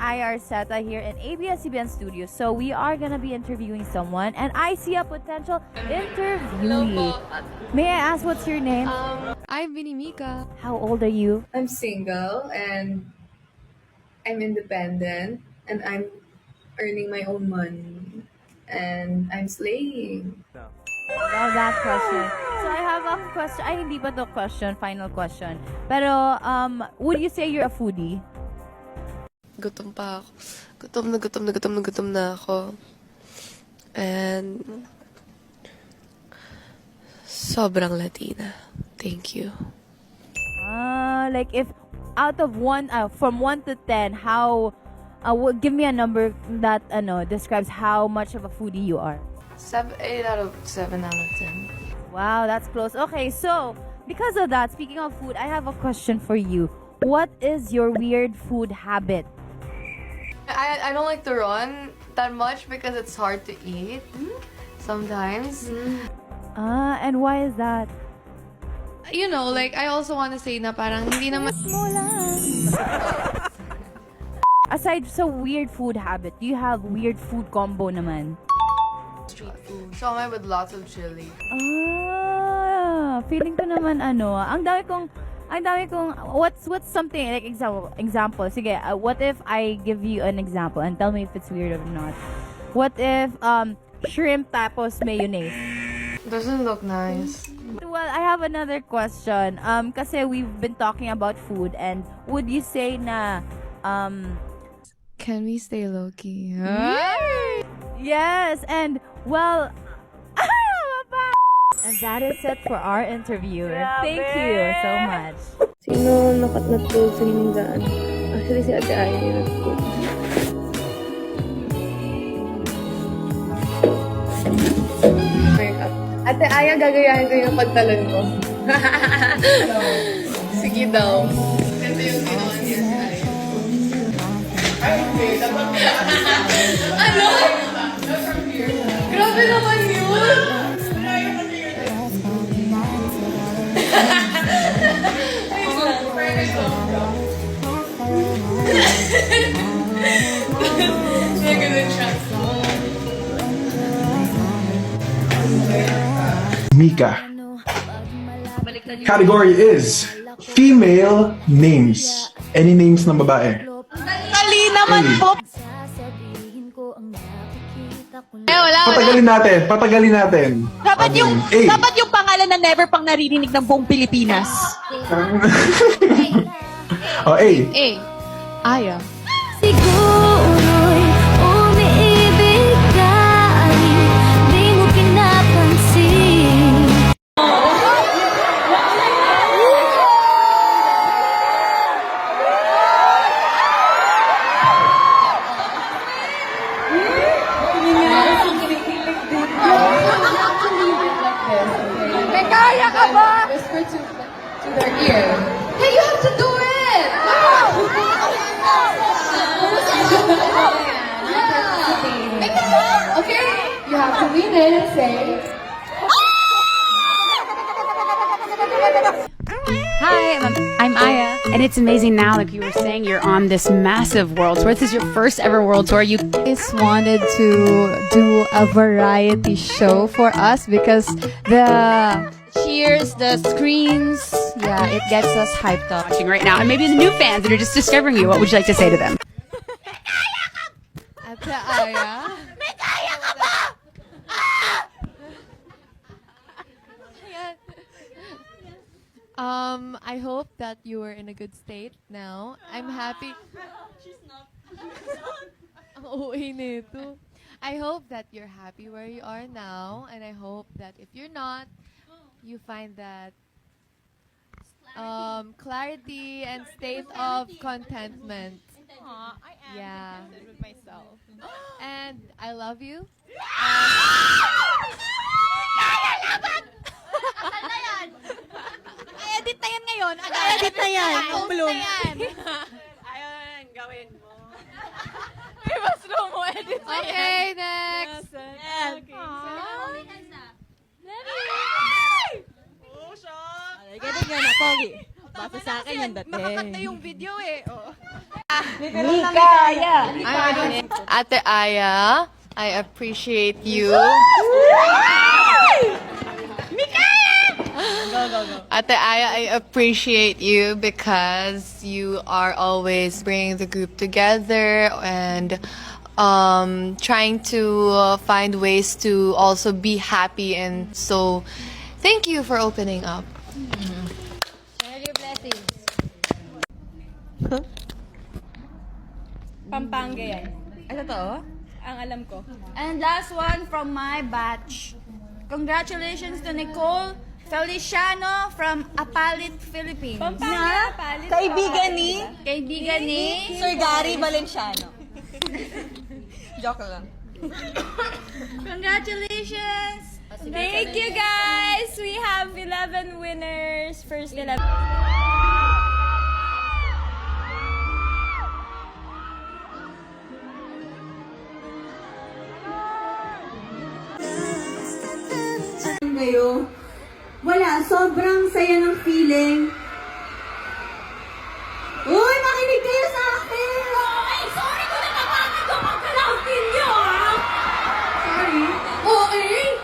Aya Arceta here in ABS-CBN Studios. So we are gonna be interviewing someone, and I see a potential interviewee. May I ask what's your name? I'm Vinimika. How old are you? I'm single and I'm independent and I'm earning my own money and I'm slaying. Love that question. So I have a question. Ay, hindi pa to question. Final question. Pero, would you say you're a foodie? Gutom pa ako. Gutom na ako. And sobrang Latina. Thank you. Like if out of from 1 to 10, how, give me a number that, describes how much of a foodie you are. 8 out of 7 out of 10. Wow, that's close. Okay, so because of that, speaking of food, I have a question for you. What is your weird food habit? I don't like to run that much because it's hard to eat sometimes. And why is that? You know, like, I also want to say na parang hindi naman... Aside sa weird food habit, do you have weird food combo naman? Street food. Siomai with lots of chili. Feeling ko naman ang dami kong what's something like example. Sige, what if I give you an example and tell me if it's weird or not? What if shrimp tapos mayonnaise? Doesn't look nice. Well, I have another question. Kasi we've been talking about food, and would you say na Can we stay low-key? yes, and well, and that is it for our interview. Thank you so much. Sino nakatnat ko sa hiningaan? Actually, si Ate Aya yung nag-food. Ate Aya, gagayahin ko yung pagtalon ko. Sige daw. Ito yung ginawa niya si Aya. Ano? Grabe naman yun! Mika. Category is female names. Any names ng babae? Dali naman po! Wala. Patagalin natin. Dapat yung, A. dapat yung pangalan na never pang naririnig ng buong Pilipinas. Oh, A. Aya. Siguro'y umiibig ka, di mo pinapansin. May kaya ka ba? Whisper to their ear. Hey, you have to do it! Okay, you have to lean in and say, Hi, I'm Aya, and it's amazing now, like you were saying, you're on this massive world tour. This is your first ever world tour. You Just wanted to do a variety show for us because the cheers, the screams, yeah, it gets us hyped up. watching right now, and maybe the new fans that are just discovering you. What would you like to say to them? Ate Aya? I hope that you are in a good state now. I'm happy. She's not. Ang OA nito. I hope that you're happy where you are now, and I hope that if you're not, you find that clarity and state of contentment. I am Yeah. with myself. And I love you. Edit na yan ngayon. Edit na yan. Ang bloom. Ayun, gawin mo. Okay, next. Oh, Ganun yan, Pogi. Basta sa akin yan dati. Makakanta yung video eh. Oh. Ate Aya, I appreciate you. Ate Aya, I appreciate you because you are always bringing the group together and trying to find ways to also be happy. And so, thank you for opening up. Pampanga yan. Ay, totoo? Ang alam ko. And last one from my batch. Congratulations to Nicole Feliciano from Apalit, Philippines. Pampanga, Apalit. Kaibigan ni Kaibigan ni Sir Gary Valenciano. Joke lang. Congratulations! Thank you guys! We have 11 winners. First 11. Kayo. Wala, sobrang saya ng feeling. Uy, makinig kayo sa akin! Ay, sorry kung natatakot ko pagkalapin niyo, ha? Sorry? Okay.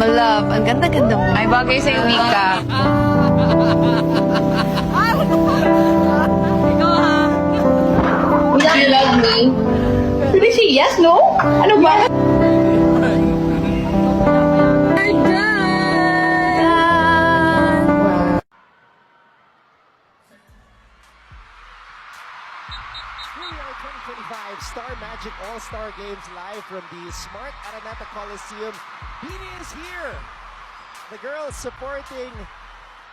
Love, ang ganda-ganda mo. Ay, bagay sa Wika. Do you love me? Did you say yes, no? Ano ba? Star Magic All-Star Games live from the Smart Araneta Coliseum. Beanie is here. The girls supporting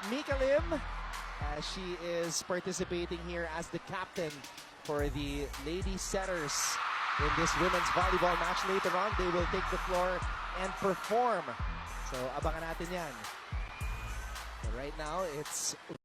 Mika Lim as she is participating here as the captain for the Lady Setters in this women's volleyball match. Later on, they will take the floor and perform So, abangan natin yan. But right now, it's